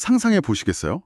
상상해 보시겠어요?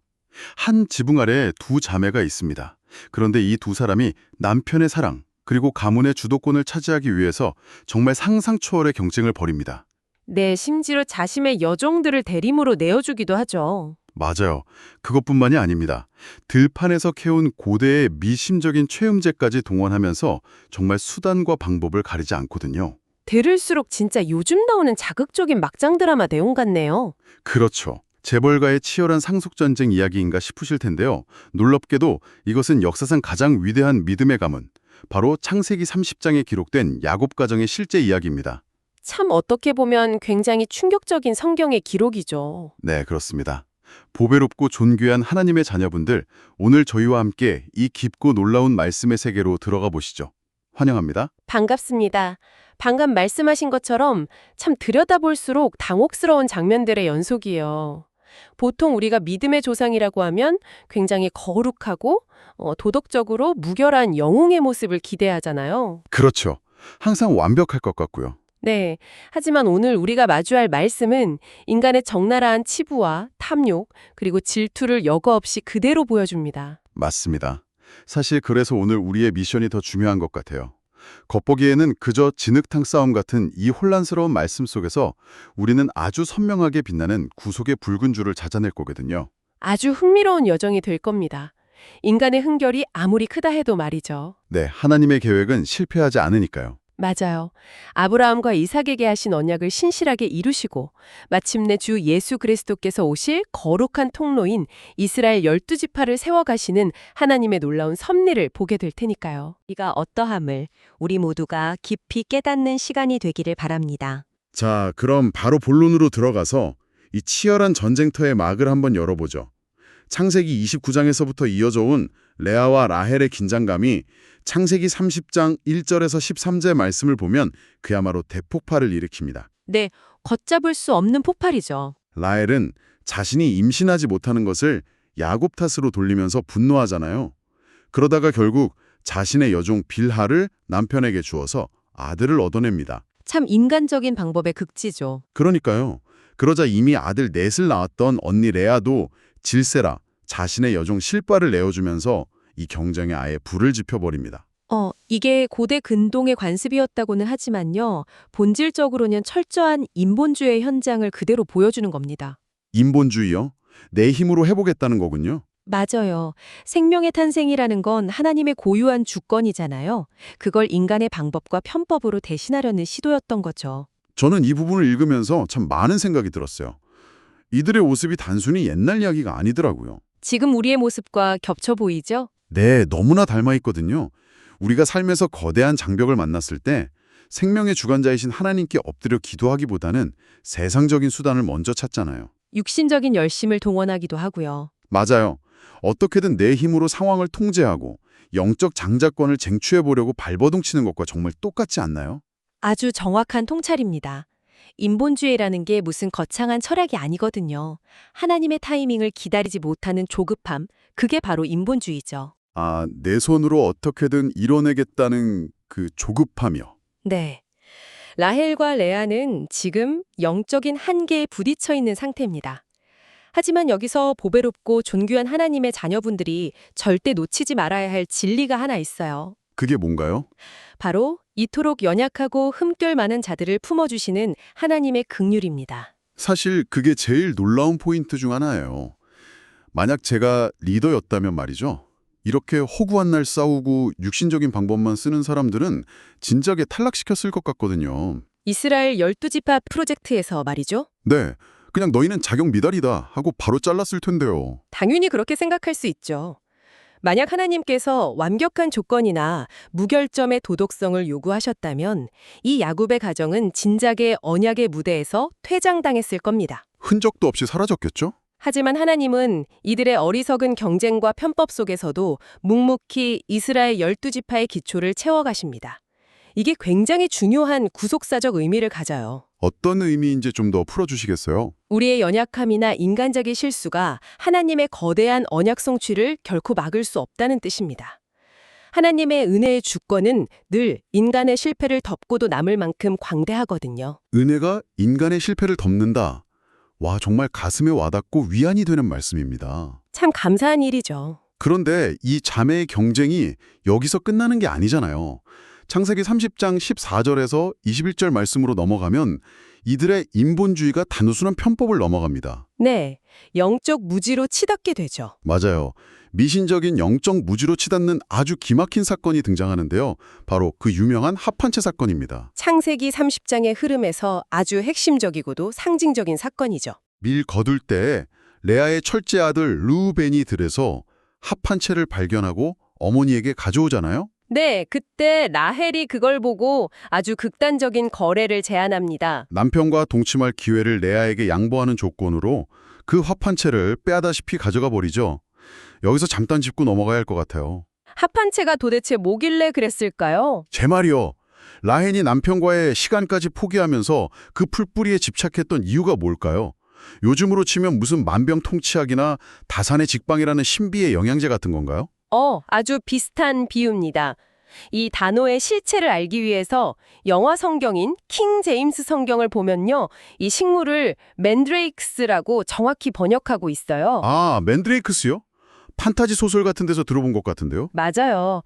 한 지붕 아래에 두 자매가 있습니다. 그런데 이 두 사람이 남편의 사랑, 그리고 가문의 주도권을 차지하기 위해서 정말 상상 초월의 경쟁을 벌입니다. 네, 심지어 자신의 여종들을 대림으로 내어주기도 하죠. 맞아요. 그것뿐만이 아닙니다. 들판에서 캐온 고대의 미심적인 최음제까지 동원하면서 정말 수단과 방법을 가리지 않거든요. 들을수록 진짜 요즘 나오는 자극적인 막장 드라마 내용 같네요. 그렇죠. 재벌가의 치열한 상속전쟁 이야기인가 싶으실 텐데요. 놀랍게도 이것은 역사상 가장 위대한 믿음의 가문, 바로 창세기 30장에 기록된 야곱 가정의 실제 이야기입니다. 참 어떻게 보면 굉장히 충격적인 성경의 기록이죠. 네, 그렇습니다. 보배롭고 존귀한 하나님의 자녀분들, 오늘 저희와 함께 이 깊고 놀라운 말씀의 세계로 들어가 보시죠. 환영합니다. 반갑습니다. 방금 말씀하신 것처럼 참 들여다볼수록 당혹스러운 장면들의 연속이에요. 보통 우리가 믿음의 조상이라고 하면 굉장히 거룩하고 도덕적으로 무결한 영웅의 모습을 기대하잖아요. 그렇죠. 항상 완벽할 것 같고요. 네. 하지만 오늘 우리가 마주할 말씀은 인간의 적나라한 치부와 탐욕, 그리고 질투를 여과 없이 그대로 보여줍니다. 맞습니다. 사실 그래서 오늘 우리의 미션이 더 중요한 것 같아요. 겉보기에는 그저 진흙탕 싸움 같은 이 혼란스러운 말씀 속에서 우리는 아주 선명하게 빛나는 구속의 붉은 줄을 찾아낼 거거든요. 아주 흥미로운 여정이 될 겁니다. 인간의 흥결이 아무리 크다 해도 말이죠. 네, 하나님의 계획은 실패하지 않으니까요. 맞아요. 아브라함과 이삭에게 하신 언약을 신실하게 이루시고 마침내 주 예수 그리스도께서 오실 거룩한 통로인 이스라엘 12지파를 세워가시는 하나님의 놀라운 섭리를 보게 될 테니까요. 이가 어떠함을 우리 모두가 깊이 깨닫는 시간이 되기를 바랍니다. 자, 그럼 바로 본론으로 들어가서 이 치열한 전쟁터의 막을 한번 열어보죠. 창세기 29장에서부터 이어져 온 레아와 라헬의 긴장감이 창세기 30장 1절에서 13절 말씀을 보면 그야말로 대폭발을 일으킵니다. 네, 걷잡을 수 없는 폭발이죠. 라헬은 자신이 임신하지 못하는 것을 야곱 탓으로 돌리면서 분노하잖아요. 그러다가 결국 자신의 여종 빌하를 남편에게 주어서 아들을 얻어냅니다. 참 인간적인 방법의 극치죠. 그러니까요. 그러자 이미 아들 넷을 낳았던 언니 레아도 질세라 자신의 여종 실바를 내어주면서 이 경쟁에 아예 불을 지펴버립니다. 이게 고대 근동의 관습이었다고는 하지만요. 본질적으로는 철저한 인본주의 현장을 그대로 보여주는 겁니다. 인본주의요? 내 힘으로 해보겠다는 거군요. 맞아요. 생명의 탄생이라는 건 하나님의 고유한 주권이잖아요. 그걸 인간의 방법과 편법으로 대신하려는 시도였던 거죠. 저는 이 부분을 읽으면서 참 많은 생각이 들었어요. 이들의 모습이 단순히 옛날 이야기가 아니더라고요. 지금 우리의 모습과 겹쳐 보이죠? 네, 너무나 닮아 있거든요. 우리가 삶에서 거대한 장벽을 만났을 때 생명의 주관자이신 하나님께 엎드려 기도하기보다는 세상적인 수단을 먼저 찾잖아요. 육신적인 열심을 동원하기도 하고요. 맞아요. 어떻게든 내 힘으로 상황을 통제하고 영적 장자권을 쟁취해보려고 발버둥치는 것과 정말 똑같지 않나요? 아주 정확한 통찰입니다. 인본주의라는 게 무슨 거창한 철학이 아니거든요. 하나님의 타이밍을 기다리지 못하는 조급함, 그게 바로 인본주의죠. 아, 내 손으로 어떻게든 이뤄내겠다는 그 조급함이요. 네. 라헬과 레아는 지금 영적인 한계에 부딪혀 있는 상태입니다. 하지만 여기서 보배롭고 존귀한 하나님의 자녀분들이 절대 놓치지 말아야 할 진리가 하나 있어요. 그게 뭔가요? 바로 이토록 연약하고 흠결 많은 자들을 품어주시는 하나님의 긍휼입니다. 사실 그게 제일 놀라운 포인트 중 하나예요. 만약 제가 리더였다면 말이죠. 이렇게 허구한 날 싸우고 육신적인 방법만 쓰는 사람들은 진작에 탈락시켰을 것 같거든요. 이스라엘 12지파 프로젝트에서 말이죠. 네, 그냥 너희는 자격 미달이다 하고 바로 잘랐을 텐데요. 당연히 그렇게 생각할 수 있죠. 만약 하나님께서 완벽한 조건이나 무결점의 도덕성을 요구하셨다면 이 야곱의 가정은 진작에 언약의 무대에서 퇴장당했을 겁니다. 흔적도 없이 사라졌겠죠? 하지만 하나님은 이들의 어리석은 경쟁과 편법 속에서도 묵묵히 이스라엘 12지파의 기초를 채워가십니다. 이게 굉장히 중요한 구속사적 의미를 가져요. 어떤 의미인지 좀 더 풀어주시겠어요? 우리의 연약함이나 인간적인 실수가 하나님의 거대한 언약 성취를 결코 막을 수 없다는 뜻입니다. 하나님의 은혜의 주권은 늘 인간의 실패를 덮고도 남을 만큼 광대하거든요. 은혜가 인간의 실패를 덮는다. 와, 정말 가슴에 와닿고 위안이 되는 말씀입니다. 참 감사한 일이죠. 그런데 이 자매의 경쟁이 여기서 끝나는 게 아니잖아요. 창세기 30장 14절에서 21절 말씀으로 넘어가면 이들의 인본주의가 단순한 편법을 넘어갑니다. 네, 영적 무지로 치닫게 되죠. 맞아요. 미신적인 영적 무지로 치닫는 아주 기막힌 사건이 등장하는데요. 바로 그 유명한 합판체 사건입니다. 창세기 30장의 흐름에서 아주 핵심적이고도 상징적인 사건이죠. 밀 거둘 때 레아의 첫째 아들 르우벤이 들에서 합판체를 발견하고 어머니에게 가져오잖아요. 네, 그때 라헬이 그걸 보고 아주 극단적인 거래를 제안합니다. 남편과 동침할 기회를 레아에게 양보하는 조건으로 그 합판체를 빼앗다시피 가져가 버리죠. 여기서 잠깐 짚고 넘어가야 할 것 같아요. 합판체가 도대체 뭐길래 그랬을까요? 제 말이요. 라헬이 남편과의 시간까지 포기하면서 그 풀뿌리에 집착했던 이유가 뭘까요? 요즘으로 치면 무슨 만병통치약이나 다산의 직방이라는 신비의 영양제 같은 건가요? 아주 비슷한 비유입니다. 이 단어의 실체를 알기 위해서 영화 성경인 킹 제임스 성경을 보면요. 이 식물을 맨드레이크스라고 정확히 번역하고 있어요. 아, 맨드레이크스요? 판타지 소설 같은 데서 들어본 것 같은데요? 맞아요.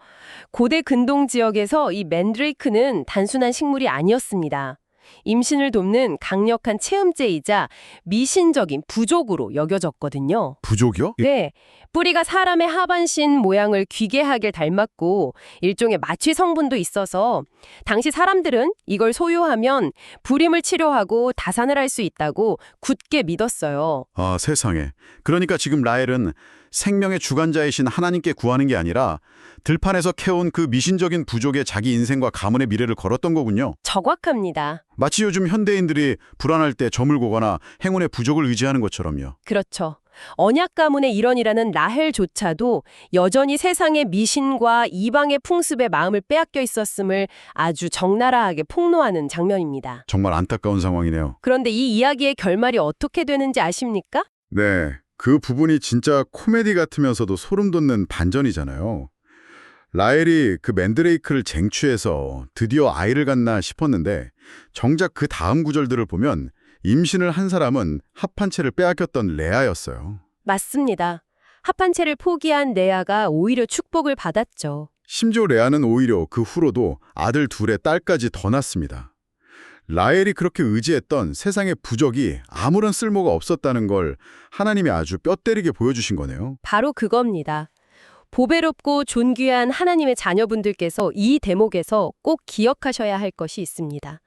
고대 근동 지역에서 이 맨드레이크는 단순한 식물이 아니었습니다. 임신을 돕는 강력한 체험제이자 미신적인 부족으로 여겨졌거든요. 부족이요? 네, 뿌리가 사람의 하반신 모양을 귀괴하게 닮았고 일종의 마취 성분도 있어서 당시 사람들은 이걸 소유하면 불임을 치료하고 다산을 할 수 있다고 굳게 믿었어요. 아, 세상에. 그러니까 지금 라헬은 생명의 주관자이신 하나님께 구하는 게 아니라 들판에서 캐온 그 미신적인 부족에 자기 인생과 가문의 미래를 걸었던 거군요. 정확합니다. 마치 요즘 현대인들이 불안할 때 저물고거나 행운의 부족을 의지하는 것처럼요. 그렇죠. 언약 가문의 일원이라는 라헬조차도 여전히 세상의 미신과 이방의 풍습에 마음을 빼앗겨 있었음을 아주 적나라하게 폭로하는 장면입니다. 정말 안타까운 상황이네요. 그런데 이 이야기의 결말이 어떻게 되는지 아십니까? 네, 그 부분이 진짜 코미디 같으면서도 소름 돋는 반전이잖아요. 라헬이 그 맨드레이크를 쟁취해서 드디어 아이를 갖나 싶었는데 정작 그 다음 구절들을 보면 임신을 한 사람은 합판체를 빼앗겼던 레아였어요. 맞습니다. 합판체를 포기한 레아가 오히려 축복을 받았죠. 심지어 레아는 오히려 그 후로도 아들 둘의 딸까지 더 낳습니다. 라헬이 그렇게 의지했던 세상의 부적이 아무런 쓸모가 없었다는 걸 하나님이 아주 뼈 때리게 보여주신 거네요. 바로 그겁니다. 보배롭고 존귀한 하나님의 자녀분들께서 이 대목에서 꼭 기억하셔야 할 것이 있습니다.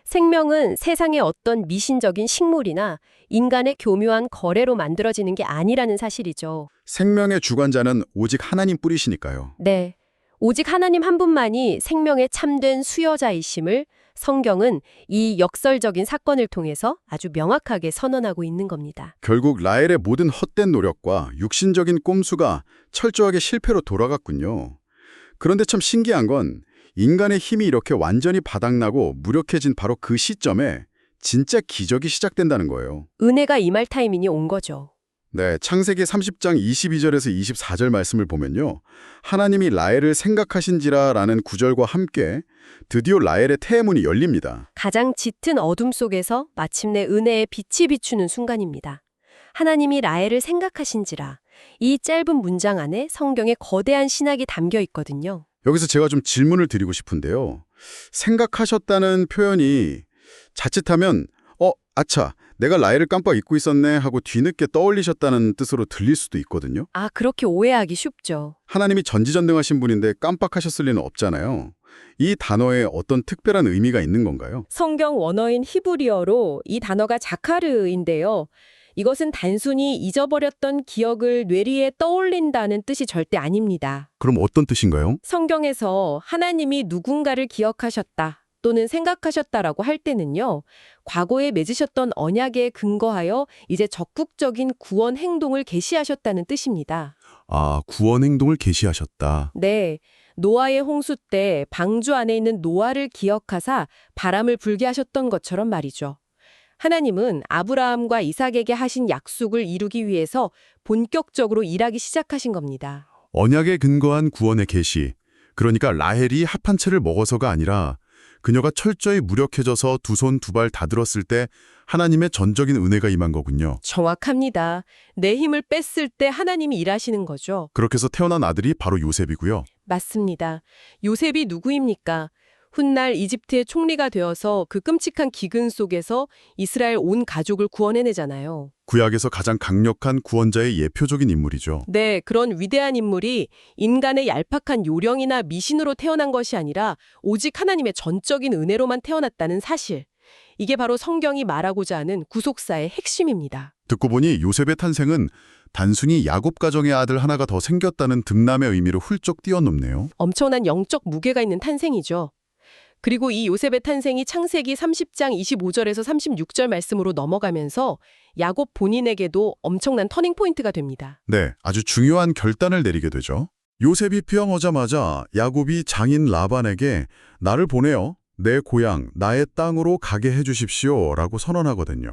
생명은 세상의 어떤 미신적인 식물이나 인간의 교묘한 거래로 만들어지는 게 아니라는 사실이죠. 생명의 주관자는 오직 하나님 뿐이시니까요. 네. 오직 하나님 한 분만이 생명의 참된 수여자이심을 성경은 이 역설적인 사건을 통해서 아주 명확하게 선언하고 있는 겁니다. 결국 라헬의 모든 헛된 노력과 육신적인 꼼수가 철저하게 실패로 돌아갔군요. 그런데 참 신기한 건 인간의 힘이 이렇게 완전히 바닥나고 무력해진 바로 그 시점에 진짜 기적이 시작된다는 거예요. 은혜가 임할 타이밍이 온 거죠. 네, 창세기 30장 22절에서 24절 말씀을 보면요. 하나님이 라헬을 생각하신지라라는 구절과 함께 드디어 라헬의 태의 문이 열립니다. 가장 짙은 어둠 속에서 마침내 은혜의 빛이 비추는 순간입니다. 하나님이 라헬을 생각하신지라. 이 짧은 문장 안에 성경의 거대한 신학이 담겨 있거든요. 여기서 제가 좀 질문을 드리고 싶은데요. 생각하셨다는 표현이 자칫하면 아차, 내가 라헬을 깜빡 잊고 있었네 하고 뒤늦게 떠올리셨다는 뜻으로 들릴 수도 있거든요. 아, 그렇게 오해하기 쉽죠. 하나님이 전지전능하신 분인데 깜빡하셨을 리는 없잖아요. 이 단어에 어떤 특별한 의미가 있는 건가요? 성경 원어인 히브리어로 이 단어가 자카르인데요. 이것은 단순히 잊어버렸던 기억을 뇌리에 떠올린다는 뜻이 절대 아닙니다. 그럼 어떤 뜻인가요? 성경에서 하나님이 누군가를 기억하셨다 또는 생각하셨다라고 할 때는요. 과거에 맺으셨던 언약에 근거하여 이제 적극적인 구원 행동을 개시하셨다는 뜻입니다. 아, 구원 행동을 계시하셨다. 네, 노아의 홍수 때 방주 안에 있는 노아를 기억하사 바람을 불게 하셨던 것처럼 말이죠. 하나님은 아브라함과 이삭에게 하신 약속을 이루기 위해서 본격적으로 일하기 시작하신 겁니다. 언약에 근거한 구원의 계시. 그러니까 라헬이 합판체를 먹어서가 아니라 그녀가 철저히 무력해져서 두 손 두 발 다 들었을 때 하나님의 전적인 은혜가 임한 거군요. 정확합니다. 내 힘을 뺐을 때 하나님이 일하시는 거죠. 그렇게 해서 태어난 아들이 바로 요셉이고요. 맞습니다. 요셉이 누구입니까? 훗날 이집트의 총리가 되어서 그 끔찍한 기근 속에서 이스라엘 온 가족을 구원해내잖아요. 구약에서 가장 강력한 구원자의 예표적인 인물이죠. 네, 그런 위대한 인물이 인간의 얄팍한 요령이나 미신으로 태어난 것이 아니라 오직 하나님의 전적인 은혜로만 태어났다는 사실. 이게 바로 성경이 말하고자 하는 구속사의 핵심입니다. 듣고 보니 요셉의 탄생은 단순히 야곱 가정의 아들 하나가 더 생겼다는 득남의 의미를 훌쩍 뛰어넘네요. 엄청난 영적 무게가 있는 탄생이죠. 그리고 이 요셉의 탄생이 창세기 30장 25절에서 36절 말씀으로 넘어가면서 야곱 본인에게도 엄청난 터닝포인트가 됩니다. 네, 아주 중요한 결단을 내리게 되죠. 요셉이 피어나자마자 야곱이 장인 라반에게 나를 보내어 내 고향, 나의 땅으로 가게 해주십시오 라고 선언하거든요.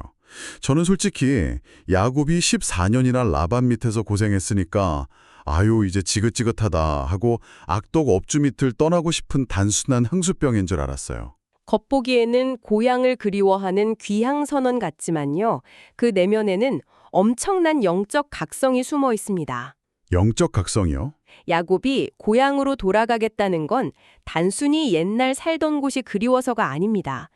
저는 솔직히 야곱이 14년이나 라반 밑에서 고생했으니까 아유 이제 지긋지긋하다 하고 악독 업주 밑을 떠나고 싶은 단순한 흥수병인 줄 알았어요. 겉보기에는 고향을 그리워하는 귀향 선언 같지만요. 그 내면에는 엄청난 영적 각성이 숨어 있습니다. 영적 각성이요? 야곱이 고향으로 돌아가겠다는 건 단순히 옛날 살던 곳이 그리워서가 아닙니다.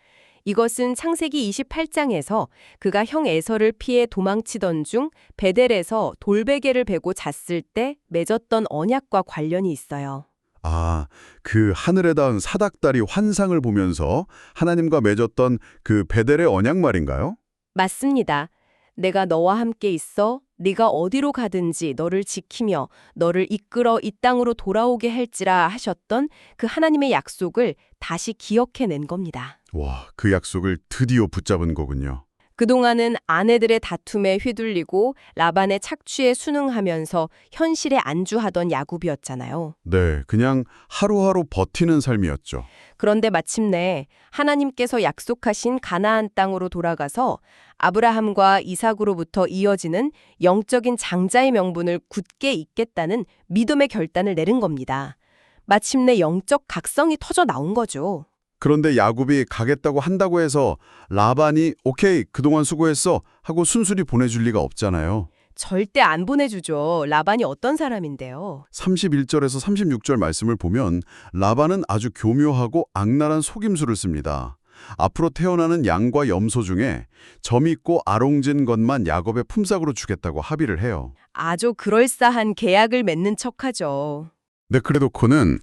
이것은 창세기 28장에서 그가 형 에서를 피해 도망치던 중 베델에서 돌베개를 베고 잤을 때 맺었던 언약과 관련이 있어요. 아, 그 하늘에 닿은 사닥다리 환상을 보면서 하나님과 맺었던 그 베델의 언약 말인가요? 맞습니다. 내가 너와 함께 있어 네가 어디로 가든지 너를 지키며 너를 이끌어 이 땅으로 돌아오게 할지라 하셨던 그 하나님의 약속을 다시 기억해낸 겁니다. 와, 그 약속을 드디어 붙잡은 거군요. 그동안은 아내들의 다툼에 휘둘리고 라반의 착취에 순응하면서 현실에 안주하던 야곱이었잖아요. 네, 그냥 하루하루 버티는 삶이었죠. 그런데 마침내 하나님께서 약속하신 가나안 땅으로 돌아가서 아브라함과 이삭으로부터 이어지는 영적인 장자의 명분을 굳게 잇겠다는 믿음의 결단을 내린 겁니다. 마침내 영적 각성이 터져 나온 거죠. 그런데 야곱이 가겠다고 한다고 해서 라반이 오케이, 그동안 수고했어 하고 순순히 보내줄 리가 없잖아요. 절대 안 보내주죠. 라반이 어떤 사람인데요. 31절에서 36절 말씀을 보면 라반은 아주 교묘하고 악랄한 속임수를 씁니다. 앞으로 태어나는 양과 염소 중에 점 있고 아롱진 것만 야곱의 품삯으로 주겠다고 합의를 해요. 아주 그럴싸한 계약을 맺는 척하죠. 네, 그래놓고는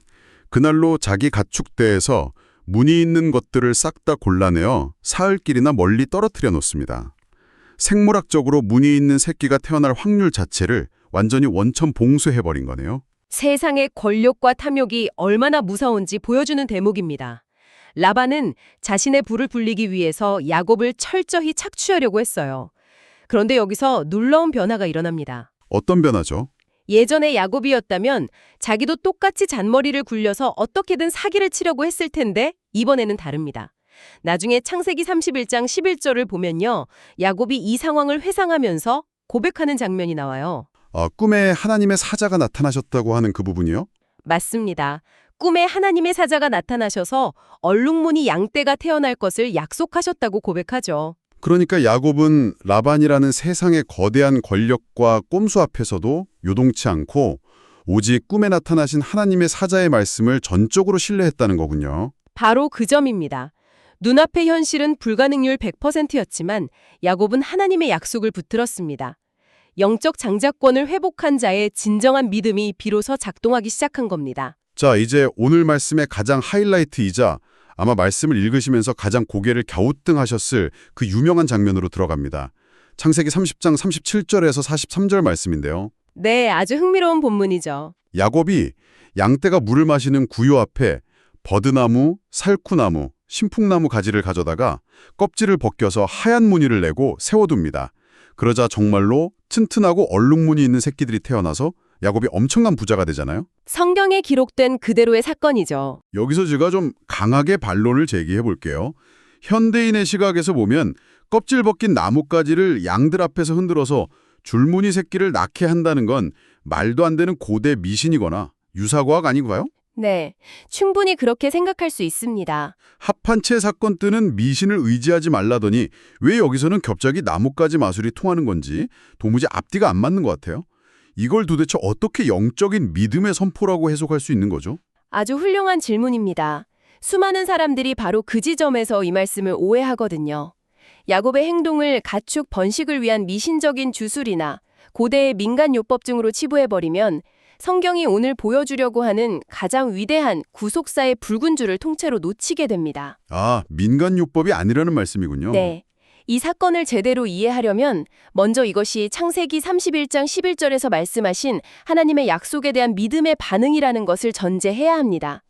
그날로 자기 가축대에서 무늬 있는 것들을 싹 다 골라내어 사흘길이나 멀리 떨어뜨려 놓습니다. 생물학적으로 무늬 있는 새끼가 태어날 확률 자체를 완전히 원천 봉쇄해버린 거네요. 세상의 권력과 탐욕이 얼마나 무서운지 보여주는 대목입니다. 라반은 자신의 부를 불리기 위해서 야곱을 철저히 착취하려고 했어요. 그런데 여기서 놀라운 변화가 일어납니다. 어떤 변화죠? 예전에 야곱이었다면 자기도 똑같이 잔머리를 굴려서 어떻게든 사기를 치려고 했을 텐데 이번에는 다릅니다. 나중에 창세기 31장 11절을 보면요. 야곱이 이 상황을 회상하면서 고백하는 장면이 나와요. 꿈에 하나님의 사자가 나타나셨다고 하는 그 부분이요? 맞습니다. 꿈에 하나님의 사자가 나타나셔서 얼룩무늬 양떼가 태어날 것을 약속하셨다고 고백하죠. 그러니까 야곱은 라반이라는 세상의 거대한 권력과 꼼수 앞에서도 요동치 않고 오직 꿈에 나타나신 하나님의 사자의 말씀을 전적으로 신뢰했다는 거군요. 바로 그 점입니다. 눈앞의 현실은 불가능률 100%였지만 야곱은 하나님의 약속을 붙들었습니다. 영적 장자권을 회복한 자의 진정한 믿음이 비로소 작동하기 시작한 겁니다. 자, 이제 오늘 말씀의 가장 하이라이트이자 아마 말씀을 읽으시면서 가장 고개를 갸우뚱하셨을 그 유명한 장면으로 들어갑니다. 창세기 30장 37절에서 43절 말씀인데요. 네, 아주 흥미로운 본문이죠. 야곱이 양떼가 물을 마시는 구요 앞에 버드나무, 살쿠나무, 신풍나무 가지를 가져다가 껍질을 벗겨서 하얀 무늬를 내고 세워둡니다. 그러자 정말로 튼튼하고 얼룩무늬 있는 새끼들이 태어나서 야곱이 엄청난 부자가 되잖아요. 성경에 기록된 그대로의 사건이죠. 여기서 제가 좀 강하게 반론을 제기해 볼게요. 현대인의 시각에서 보면 껍질 벗긴 나뭇가지를 양들 앞에서 흔들어서 줄무늬 새끼를 낳게 한다는 건 말도 안 되는 고대 미신이거나 유사과학 아닌가요? 네, 충분히 그렇게 생각할 수 있습니다. 합한채 사건 때는 미신을 의지하지 말라더니 왜 여기서는 갑자기 나뭇가지 마술이 통하는 건지 도무지 앞뒤가 안 맞는 것 같아요. 이걸 도대체 어떻게 영적인 믿음의 선포라고 해석할 수 있는 거죠? 아주 훌륭한 질문입니다. 수많은 사람들이 바로 그 지점에서 이 말씀을 오해하거든요. 야곱의 행동을 가축 번식을 위한 미신적인 주술이나 고대의 민간요법 등으로 치부해버리면 성경이 오늘 보여주려고 하는 가장 위대한 구속사의 붉은 줄을 통째로 놓치게 됩니다. 아, 민간요법이 아니라는 말씀이군요. 네. 이 사건을 제대로 이해하려면 먼저 이것이 창세기 31장 11절에서 말씀하신 하나님의 약속에 대한 믿음의 반응이라는 것을 전제해야 합니다.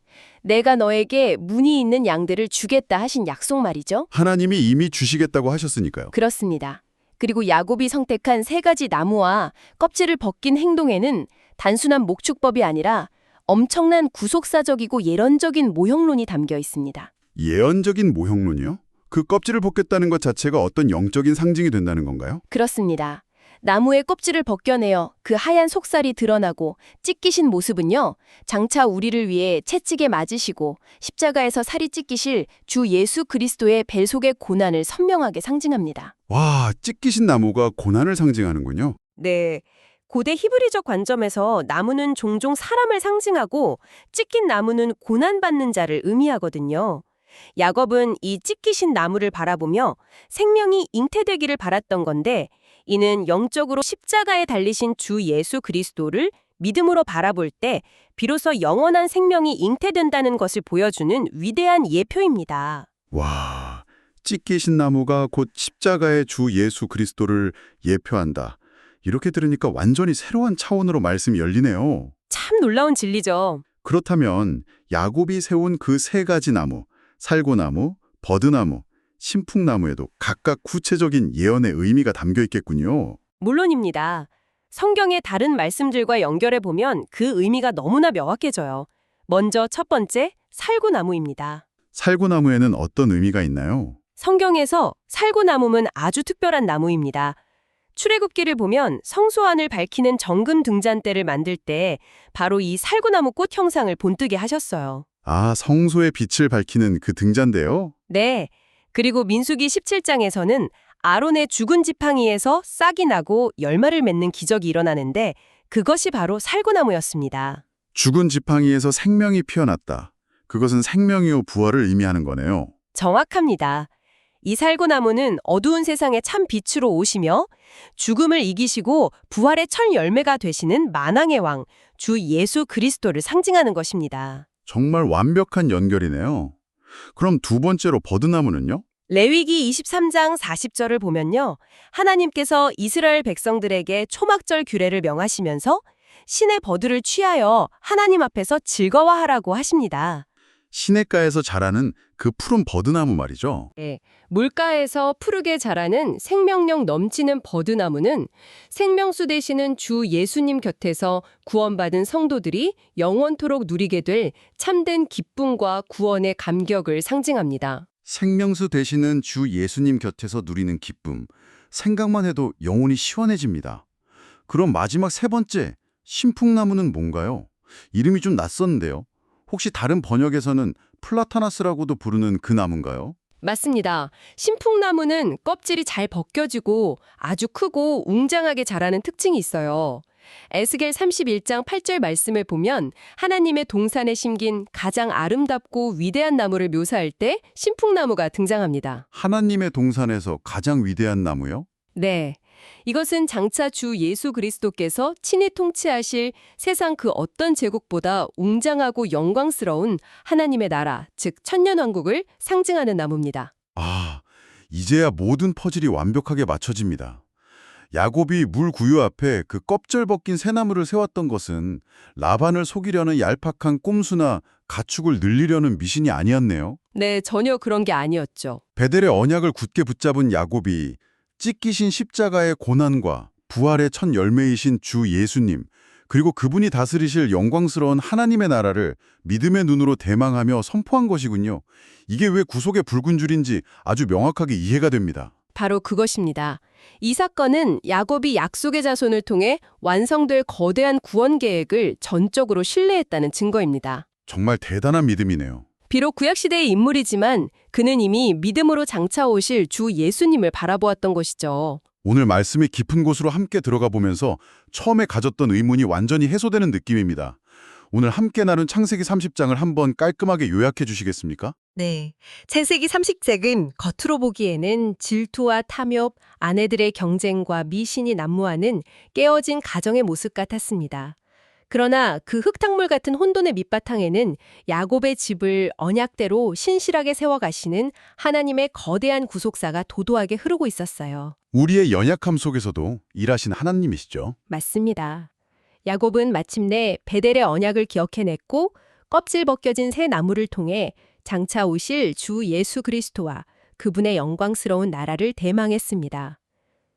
내가 너에게 무늬 있는 양들을 주겠다 하신 약속 말이죠. 하나님이 이미 주시겠다고 하셨으니까요. 그렇습니다. 그리고 야곱이 선택한 세 가지 나무와 껍질을 벗긴 행동에는 단순한 목축법이 아니라 엄청난 구속사적이고 예언적인 모형론이 담겨 있습니다. 예언적인 모형론이요? 그 껍질을 벗겠다는 것 자체가 어떤 영적인 상징이 된다는 건가요? 그렇습니다. 나무의 껍질을 벗겨내어 그 하얀 속살이 드러나고 찢기신 모습은요, 장차 우리를 위해 채찍에 맞으시고 십자가에서 살이 찢기실 주 예수 그리스도의 벨속의 고난을 선명하게 상징합니다. 와, 찢기신 나무가 고난을 상징하는군요. 네. 고대 히브리적 관점에서 나무는 종종 사람을 상징하고 찢긴 나무는 고난받는 자를 의미하거든요. 야곱은 이 찢기신 나무를 바라보며 생명이 잉태되기를 바랐던 건데 이는 영적으로 십자가에 달리신 주 예수 그리스도를 믿음으로 바라볼 때 비로소 영원한 생명이 잉태된다는 것을 보여주는 위대한 예표입니다. 와, 찢기신 나무가 곧 십자가의 주 예수 그리스도를 예표한다. 이렇게 들으니까 완전히 새로운 차원으로 말씀이 열리네요. 참 놀라운 진리죠. 그렇다면 야곱이 세운 그 세 가지 나무, 살구나무, 버드나무, 신풍나무에도 각각 구체적인 예언의 의미가 담겨 있겠군요. 물론입니다. 성경의 다른 말씀들과 연결해 보면 그 의미가 너무나 명확해져요. 먼저 첫 번째, 살구나무입니다. 살구나무에는 어떤 의미가 있나요? 성경에서 살구나무는 아주 특별한 나무입니다. 출애굽기를 보면 성소안을 밝히는 정금 등잔대를 만들 때 바로 이 살구나무 꽃 형상을 본뜨게 하셨어요. 아, 성소의 빛을 밝히는 그 등잔대요? 네. 그리고 민수기 17장에서는 아론의 죽은 지팡이에서 싹이 나고 열매를 맺는 기적이 일어나는데 그것이 바로 살구나무였습니다. 죽은 지팡이에서 생명이 피어났다. 그것은 생명이요 부활을 의미하는 거네요. 정확합니다. 이 살구나무는 어두운 세상에 참 빛으로 오시며 죽음을 이기시고 부활의 첫 열매가 되시는 만왕의 왕, 주 예수 그리스도를 상징하는 것입니다. 정말 완벽한 연결이네요. 그럼 두 번째로 버드나무는요? 레위기 23장 40절을 보면요. 하나님께서 이스라엘 백성들에게 초막절 규례를 명하시면서 신의 버드를 취하여 하나님 앞에서 즐거워하라고 하십니다. 시냇가에서 자라는 그 푸른 버드나무 말이죠. 물가에서 푸르게 자라는 생명력 넘치는 버드나무는 생명수 되시는 주 예수님 곁에서 구원받은 성도들이 영원토록 누리게 될 참된 기쁨과 구원의 감격을 상징합니다. 생명수 되시는 주 예수님 곁에서 누리는 기쁨. 생각만 해도 영혼이 시원해집니다. 그럼 마지막 세 번째, 신풍나무는 뭔가요? 이름이 좀 낯섰는데요. 혹시 다른 번역에서는 플라타나스라고도 부르는 그 나무인가요? 맞습니다. 신풍나무는 껍질이 잘 벗겨지고 아주 크고 웅장하게 자라는 특징이 있어요. 에스겔 31장 8절 말씀을 보면 하나님의 동산에 심긴 가장 아름답고 위대한 나무를 묘사할 때 신풍나무가 등장합니다. 하나님의 동산에서 가장 위대한 나무요? 네. 이것은 장차 주 예수 그리스도께서 친히 통치하실 세상 그 어떤 제국보다 웅장하고 영광스러운 하나님의 나라, 즉 천년왕국을 상징하는 나무입니다. 아, 이제야 모든 퍼즐이 완벽하게 맞춰집니다. 야곱이 물 구유 앞에 그 껍질 벗긴 새나무를 세웠던 것은 라반을 속이려는 얄팍한 꼼수나 가축을 늘리려는 미신이 아니었네요. 네, 전혀 그런 게 아니었죠. 베델의 언약을 굳게 붙잡은 야곱이 찢기신 십자가의 고난과 부활의 첫 열매이신 주 예수님, 그리고 그분이 다스리실 영광스러운 하나님의 나라를 믿음의 눈으로 대망하며 선포한 것이군요. 이게 왜 구속의 붉은 줄인지 아주 명확하게 이해가 됩니다. 바로 그것입니다. 이 사건은 야곱이 약속의 자손을 통해 완성될 거대한 구원 계획을 전적으로 신뢰했다는 증거입니다. 정말 대단한 믿음이네요. 비록 구약시대의 인물이지만 그는 이미 믿음으로 장차 오실 주 예수님을 바라보았던 것이죠. 오늘 말씀이 깊은 곳으로 함께 들어가 보면서 처음에 가졌던 의문이 완전히 해소되는 느낌입니다. 오늘 함께 나눈 창세기 30장을 한번 깔끔하게 요약해 주시겠습니까? 네. 창세기 30장은 겉으로 보기에는 질투와 탐욕, 아내들의 경쟁과 미신이 난무하는 깨어진 가정의 모습 같았습니다. 그러나 그 흙탕물 같은 혼돈의 밑바탕에는 야곱의 집을 언약대로 신실하게 세워가시는 하나님의 거대한 구속사가 도도하게 흐르고 있었어요. 우리의 연약함 속에서도 일하신 하나님이시죠. 맞습니다. 야곱은 마침내 베델의 언약을 기억해냈고 껍질 벗겨진 새 나무를 통해 장차 오실 주 예수 그리스도와 그분의 영광스러운 나라를 대망했습니다.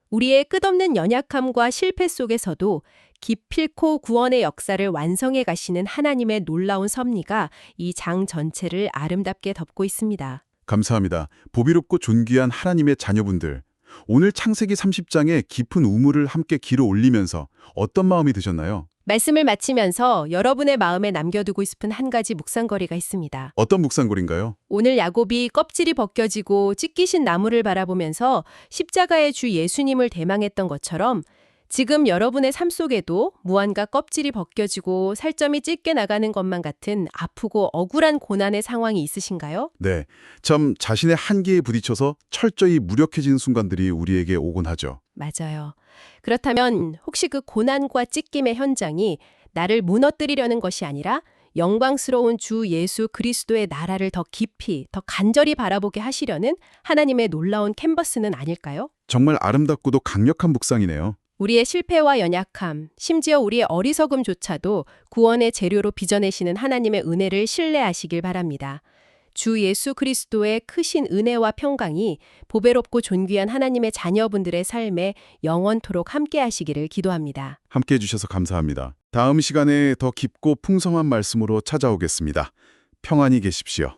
우리의 끝없는 연약함과 실패 속에서도 기필코 구원의 역사를 완성해 가시는 하나님의 놀라운 섭리가 이 장 전체를 아름답게 덮고 있습니다. 감사합니다. 보비롭고 존귀한 하나님의 자녀분들. 오늘 창세기 30장의 깊은 우물을 함께 길어 올리면서 어떤 마음이 드셨나요? 말씀을 마치면서 여러분의 마음에 남겨두고 싶은 한 가지 묵상거리가 있습니다. 어떤 묵상골인가요? 오늘 야곱이 껍질이 벗겨지고 찢기신 나무를 바라보면서 십자가의 주 예수님을 대망했던 것처럼 지금 여러분의 삶 속에도 무언가 껍질이 벗겨지고 살점이 찢겨 나가는 것만 같은 아프고 억울한 고난의 상황이 있으신가요? 네, 참 자신의 한계에 부딪혀서 철저히 무력해진 순간들이 우리에게 오곤 하죠. 맞아요. 그렇다면 혹시 그 고난과 찢김의 현장이 나를 무너뜨리려는 것이 아니라 영광스러운 주 예수 그리스도의 나라를 더 깊이, 더 간절히 바라보게 하시려는 하나님의 놀라운 캔버스는 아닐까요? 정말 아름답고도 강력한 묵상이네요. 우리의 실패와 연약함, 심지어 우리의 어리석음조차도 구원의 재료로 빚어내시는 하나님의 은혜를 신뢰하시길 바랍니다. 주 예수 그리스도의 크신 은혜와 평강이 보배롭고 존귀한 하나님의 자녀분들의 삶에 영원토록 함께 하시기를 기도합니다. 함께해 주셔서 감사합니다. 다음 시간에 더 깊고 풍성한 말씀으로 찾아오겠습니다. 평안히 계십시오.